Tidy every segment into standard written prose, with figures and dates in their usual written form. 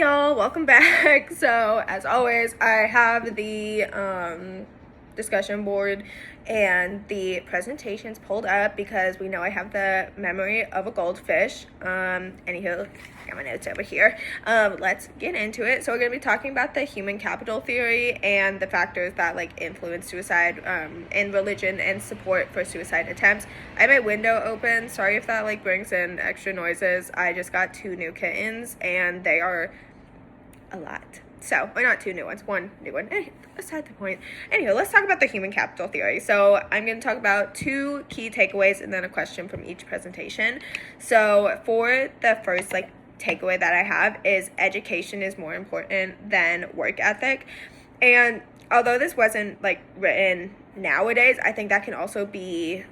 y'all, welcome back. So as always, I have the discussion board and the presentations pulled up because we know I have the memory of a goldfish. Anywho, got my notes over here. Let's get into it. So we're gonna be talking about the human capital theory and the factors that influence suicide, and religion and support for suicide attempts. I have my window open. Sorry if that brings in extra noises. I just got 2 new kittens and they are a lot. So, or not 2 new ones, 1 new one. Aside the point. Anyway, let's talk about the human capital theory. So, I'm going to talk about 2 key takeaways and then a question from each presentation. So, for the first takeaway that I have is education is more important than work ethic. And although this wasn't written nowadays, I think that can also be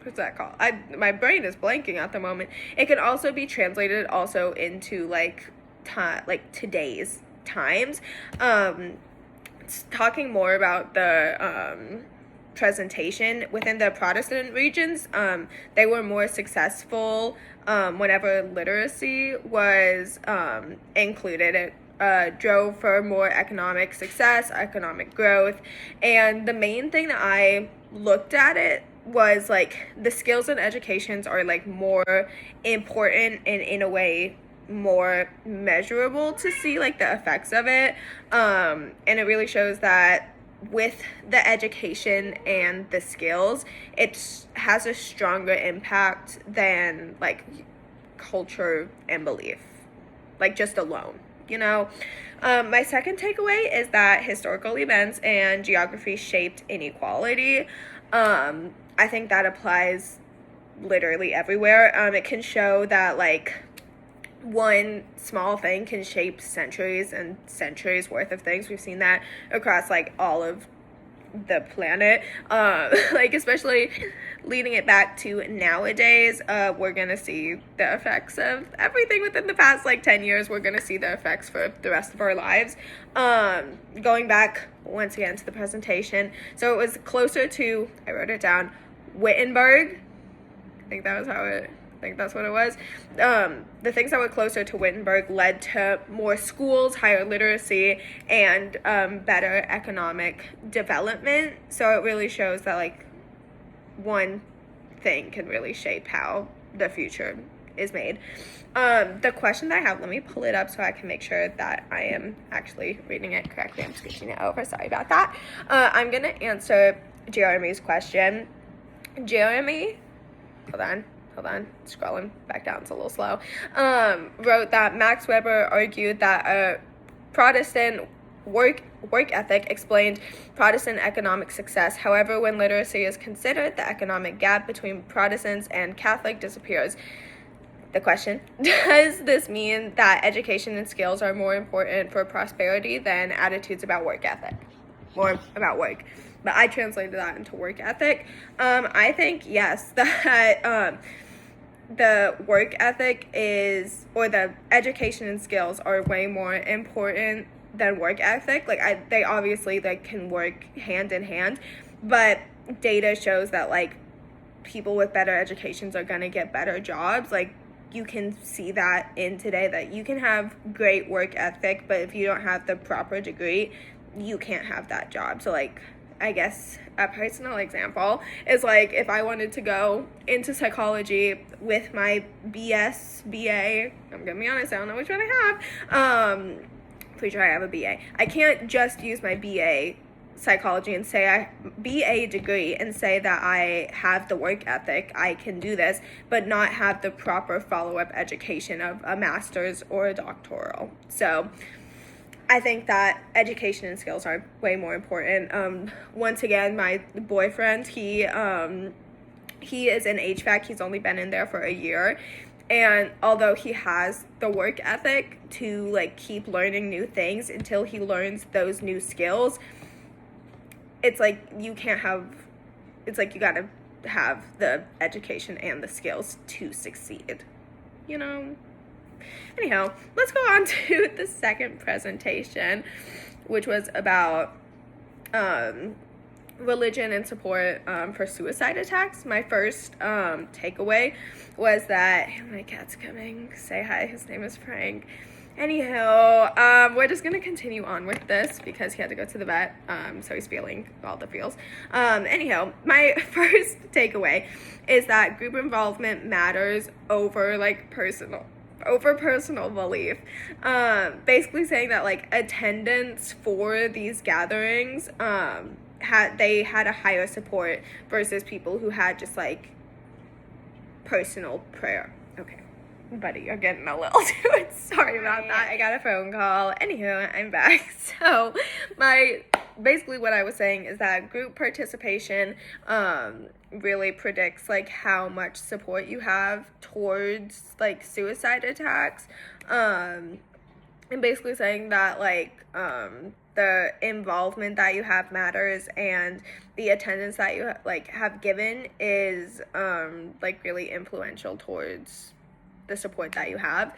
what's that called? My brain is blanking at the moment. It can also be translated also into today's times. Talking more about the presentation within the Protestant regions, they were more successful whenever literacy was included. It drove for more economic success, economic growth, and the main thing that I looked at it was the skills and educations are more important and in a way more measurable to see the effects of it, and it really shows that with the education and the skills, it has a stronger impact than culture and belief, just alone. My second takeaway is that historical events and geography shaped inequality. I think that applies literally everywhere. It can show that one small thing can shape centuries and centuries worth of things. We've seen that across all of the planet, especially leading it back to nowadays. We're gonna see the effects of everything within the past 10 years. We're gonna see the effects for the rest of our lives. Going back once again to the presentation, so it was closer to, I wrote it down, Wittenberg. I think that's what it was. The things that were closer to Wittenberg led to more schools, higher literacy, and better economic development. So it really shows that one thing can really shape how the future is made. The question that I have, let me pull it up so I can make sure that I am actually reading it correctly. I'm switching it over. Sorry about that. I'm going to answer Jeremy's question. Jeremy, hold on, scrolling back down, it's a little slow, wrote that Max Weber argued that a Protestant work ethic explained Protestant economic success. However, when literacy is considered, the economic gap between Protestants and Catholic disappears. The question, does this mean that education and skills are more important for prosperity than attitudes about work ethic? More about work. But I translated that into work ethic. I think, yes, that the work ethic is, or the education and skills are way more important than work ethic. They obviously can work hand in hand, but data shows that people with better educations are gonna get better jobs. You can see that in today, that you can have great work ethic, but if you don't have the proper degree, you can't have that job. So I guess a personal example is if I wanted to go into psychology with my BS, BA, I'm gonna be honest, I don't know which one I have. Pretty sure I have a BA. I can't just use my BA psychology and say BA degree and say that I have the work ethic, I can do this, but not have the proper follow-up education of a master's or a doctoral. So I think that education and skills are way more important. Once again, my boyfriend, he is in HVAC. He's only been in there for a year. And although he has the work ethic to keep learning new things until he learns those new skills, it's you gotta have the education and the skills to succeed, Anyhow, let's go on to the second presentation, which was about religion and support for suicide attacks. My first takeaway was that my cat's coming. Say hi. His name is Frank. Anyhow, we're just gonna continue on with this because he had to go to the vet, so he's feeling all the feels. Anyhow, my first takeaway is that group involvement matters over like personal belief. Basically saying that like attendance for these gatherings had a higher support versus people who had just like personal prayer. Okay, buddy, you're getting a little too sorry about that. I got a phone call. Anywho, I'm back. So basically what I was saying is that group participation really predicts like how much support you have towards like suicide attacks, and basically saying that like the involvement that you have matters, and the attendance that you like have given is like really influential towards the support that you have,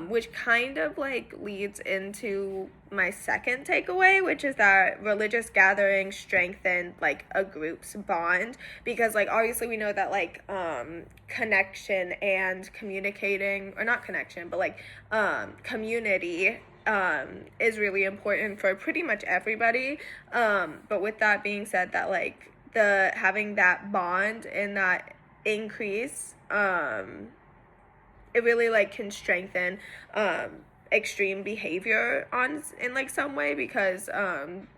which kind of like leads into my second takeaway, which is that religious gatherings strengthen like a group's bond, because like obviously we know that like connection and communicating, or not connection, but like community is really important for pretty much everybody, but with that being said, that like having that bond and that increase, it really like can strengthen extreme behavior in like some way, because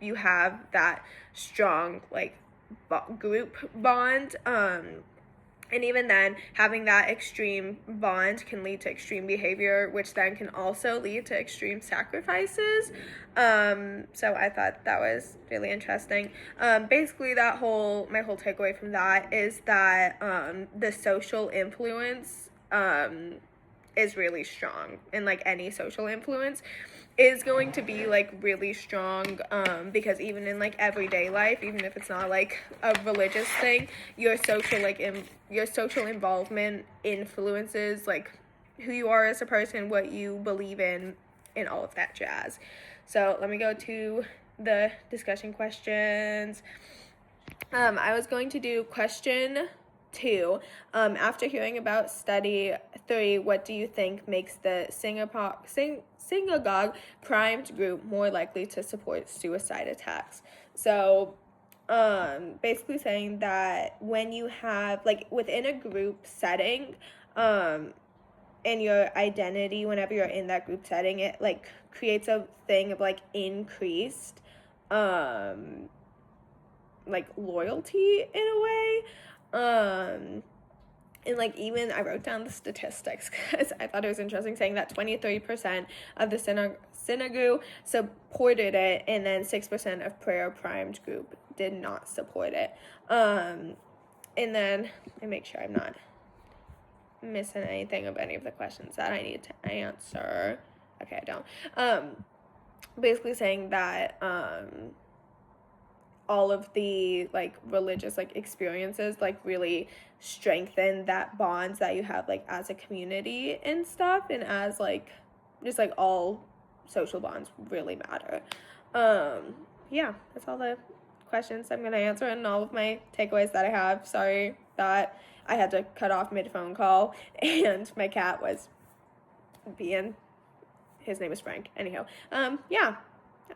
you have that strong like group bond, and even then having that extreme bond can lead to extreme behavior, which then can also lead to extreme sacrifices. So I thought that was really interesting. Basically my whole takeaway from that is that the social influence is really strong, and like any social influence is going to be like really strong, because even in like everyday life, even if it's not like a religious thing, your social involvement influences like who you are as a person, what you believe in, and all of that jazz. So let me go to the discussion questions. I was going to do question 2. After hearing about study 3, what do you think makes the synagogue primed group more likely to support suicide attacks? So basically saying that when you have like within a group setting, and your identity, whenever you're in that group setting, it like creates a thing of like increased like loyalty in a way. And like even I wrote down the statistics because I thought it was interesting, saying that 23% of the synagogue supported it, and then 6% of prayer primed group did not support it. And then I make sure I'm not missing anything of any of the questions that I need to answer. Okay, I don't. Basically saying that all of the like religious like experiences like really strengthen that bonds that you have like as a community and stuff, and as like just like all social bonds really matter. Yeah, that's all the questions I'm gonna answer and all of my takeaways that I have. Sorry that I had to cut off mid-phone call and my cat was his name is Frank. Anyhow, yeah,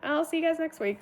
I'll see you guys next week.